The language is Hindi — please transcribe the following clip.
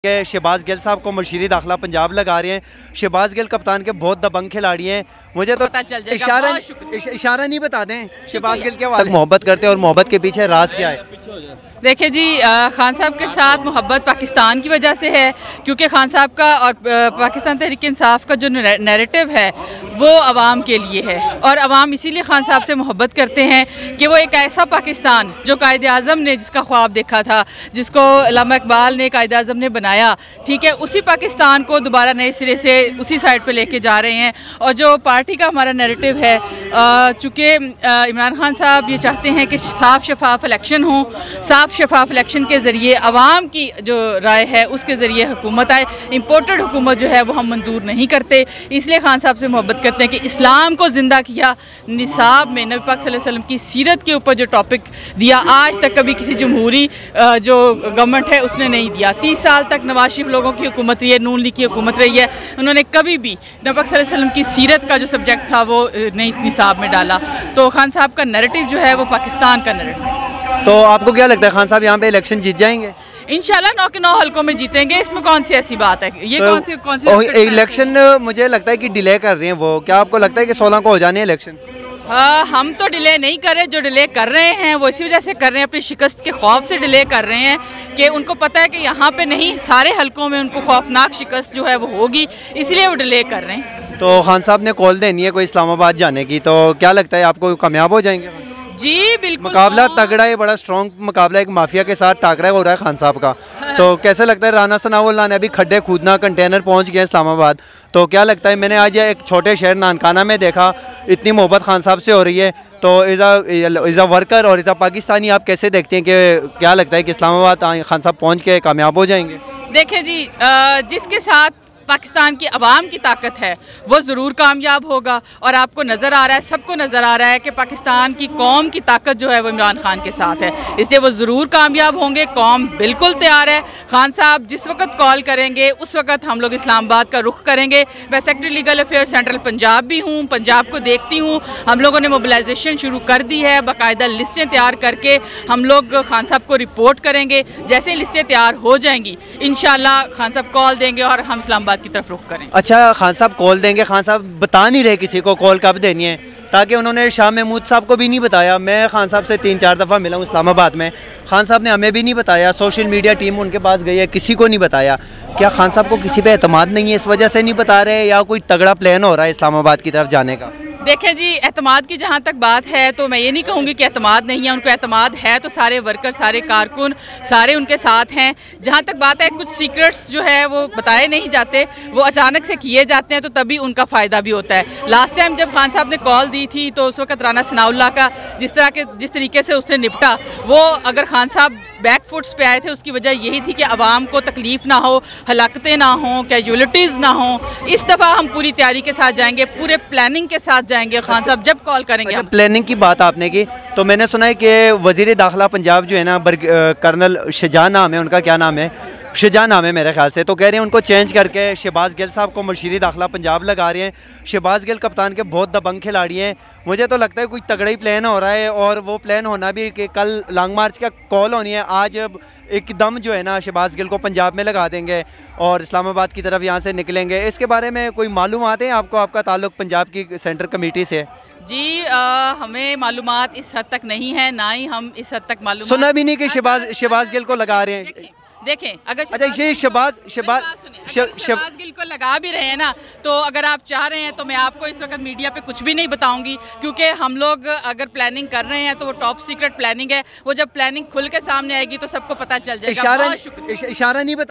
के शहबाज गिल साहब को मशीरी दाखिला पंजाब लगा रहे हैं। शहबाज गिल कप्तान के बहुत दबंग खिलाड़ी हैं। मुझे तो इशारा नहीं बता दें शहबाज गिल के वाले मोहब्बत करते हैं और मोहब्बत के पीछे राज क्या है? देखिए जी, खान साहब के साथ मोहब्बत पाकिस्तान की वजह से है, क्योंकि खान साहब का और पाकिस्तान तहरीक इंसाफ का जो नैरेटिव है वो अवाम के लिए है, और अवाम इसीलिए खान साहब से मोहब्बत करते हैं कि वो एक ऐसा पाकिस्तान जो कायद आज़म ने जिसका ख्वाब देखा था, जिसको अल्लामा इकबाल ने कायद आज़म ने बनाया, ठीक है, उसी पाकिस्तान को दोबारा नए सिरे से उसी साइड पर लेके जा रहे हैं। और जो पार्टी का हमारा नैरेटिव है, चूँकि इमरान खान साहब ये चाहते हैं कि साफ़ शफाफ इलेक्शन हो, साफ़ शफाफ इलेक्शन के ज़रिए अवाम की जो राय है उसके ज़रिए हुकूमत आए। इम्पोर्टेड हुकूमत जो है वो हम मंजूर नहीं करते, इसलिए खान साहब से मोहब्बत करते हैं कि इस्लाम को ज़िंदा किया। निसाब में नबी पाक सल्लल्लाहु अलैहि वसल्लम की सीरत के ऊपर जो टॉपिक दिया, आज तक कभी किसी जमहूरी जो गवर्नमेंट है उसने नहीं दिया। 30 साल तक नवाज शरीफ लोगों की हुकूमत रही है, नून लीग की हुकूमत रही है, उन्होंने कभी भी नबी पाक सल्लल्लाहु अलैहि वसल्लम की सीरत का जो सब्जेक्ट था वो नहीं निसाब में डाला। तो खान साहब का नैरेटिव जो है वो पाकिस्तान का नैरेटिव है। तो आपको क्या लगता है खान साहब यहाँ पे इलेक्शन जीत जाएंगे? इंशाल्लाह 9 के 9 हल्कों में जीतेंगे, इसमें कौन सी ऐसी बात है? ये तो कौन सी इलेक्शन मुझे लगता है कि डिले कर रहे हैं वो, क्या आपको लगता है कि 16 को हो जाने इलेक्शन? हम तो डिले नहीं कर रहे, जो डिले कर रहे हैं वो इसी वजह से कर रहे हैं, अपनी शिकस्त के खौफ से डिले कर रहे हैं कि उनको पता है कि यहाँ पे नहीं, सारे हल्कों में उनको खौफनाक शिकस्त जो है वो होगी, इसलिए वो डिले कर रहे हैं। तो खान साहब ने कॉल देनी है कोई इस्लामाबाद जाने की, तो क्या लगता है आपको कामयाब हो जाएंगे? जी बिल्कुल, मुकाबला तगड़ा है, बड़ा स्ट्रॉन्ग मुकाबला, एक माफिया के साथ टाकरा हो रहा है खान साहब का। तो कैसे लगता है? राना सनाउल्लाह ने अभी खड्डे खूदना, कंटेनर पहुंच गए इस्लामाबाद, तो क्या लगता है? मैंने आज एक छोटे शहर नानकाना में देखा, इतनी मोहब्बत खान साहब से हो रही है, तो इज़ अ वर्कर और इज़ अ पाकिस्तानी आप कैसे देखते हैं कि क्या लगता है कि इस्लामाबाद खान साहब पहुँच के कामयाब हो जाएंगे? देखिए जी, जिसके साथ पाकिस्तान की आवाम की ताकत है वो ज़रूर कामयाब होगा, और आपको नज़र आ रहा है, सबको नज़र आ रहा है कि पाकिस्तान की कौम की ताकत जो है वो इमरान खान के साथ है, इसलिए वो ज़रूर कामयाब होंगे। कौम बिल्कुल तैयार है। खान साहब जिस वक्त कॉल करेंगे उस वक्त हम लोग इस्लामाबाद का रुख करेंगे। मैं secretary legal affair central Punjab भी हूँ, पंजाब को देखती हूँ। हम लोगों ने मोबिलाइजेशन शुरू कर दी है, बाकायदा लिस्टें तैयार करके हम लोग खान साहब को रिपोर्ट करेंगे। जैसे लिस्टें तैयार हो जाएंगी इंशाल्लाह खान साहब कॉल देंगे और हम इस्लामाबाद की तरफ रुख करें। अच्छा, खान साहब कॉल देंगे, खान साहब बता नहीं रहे किसी को कॉल कब देनी है, ताकि उन्होंने शाह महमूद साहब को भी नहीं बताया। मैं खान साहब से 3-4 दफ़ा मिला हूँ इस्लामाबाद में, खान साहब ने हमें भी नहीं बताया, सोशल मीडिया टीम उनके पास गई है, किसी को नहीं बताया। क्या खान साहब को किसी पे एतमाद नहीं है, इस वजह से नहीं बता रहे, या कोई तगड़ा प्लान हो रहा है इस्लामाबाद की तरफ जाने का? देखें जी, एतमाद की जहाँ तक बात है तो मैं ये नहीं कहूँगी कि एतमाद नहीं है, उनको एतमाद है, तो सारे वर्कर, सारे कारकुन, सारे उनके साथ हैं। जहाँ तक बात है कुछ सीक्रेट्स जो है वो बताए नहीं जाते, वो अचानक से किए जाते हैं, तो तभी उनका फ़ायदा भी होता है। लास्ट टाइम जब खान साहब ने कॉल दी थी तो उस वक्त राना सनाउल्लाह का जिस तरीके से उसने निपटा, वो अगर खान साहब बैक फुट्स पे आए थे उसकी वजह यही थी कि आवाम को तकलीफ़ ना हो, हलाकतें ना हो, कैजुअलिटीज़ ना हो। इस दफ़ा हम पूरी तैयारी के साथ जाएंगे, पूरे प्लानिंग के साथ जाएंगे। खान साहब जब कॉल करेंगे। अच्छा, प्लानिंग की बात आपने की, तो मैंने सुना है कि वज़ीर दाखिला पंजाब जो है ना, कर्नल शहजान नाम है उनका, क्या नाम है, शहजान नाम है मेरे ख्याल से, तो कह रहे हैं उनको चेंज करके शहबाज गिल साहब को मशीरी दाखिला पंजाब लगा रहे हैं। शहबाज गिल कप्तान के बहुत दबंग खिलाड़ी हैं। मुझे तो लगता है कोई तगड़ा ही प्लान हो रहा है, और वो प्लान होना भी कि कल लॉन्ग मार्च का कॉल होनी है, आज एकदम जो है ना शहबाज गिल को पंजाब में लगा देंगे और इस्लामाबाद की तरफ यहाँ से निकलेंगे। इसके बारे में कोई मालूमात है आपको? आपका ताल्लुक पंजाब की सेंट्रल कमेटी से? जी हमें मालूमात इस हद तक नहीं है, ना ही हम इस हद तक मालूम सुना भी नहीं कि शहबाज गिल को लगा रहे हैं। देखें, अगर अच्छा, ये शहबाज गिल को लगा भी रहे हैं ना, तो अगर आप चाह रहे हैं तो मैं आपको इस वक्त मीडिया पे कुछ भी नहीं बताऊंगी, क्योंकि हम लोग अगर प्लानिंग कर रहे हैं तो वो टॉप सीक्रेट प्लानिंग है। वो जब प्लानिंग खुल के सामने आएगी तो सबको पता चल जाएगा। इशारा नहीं बता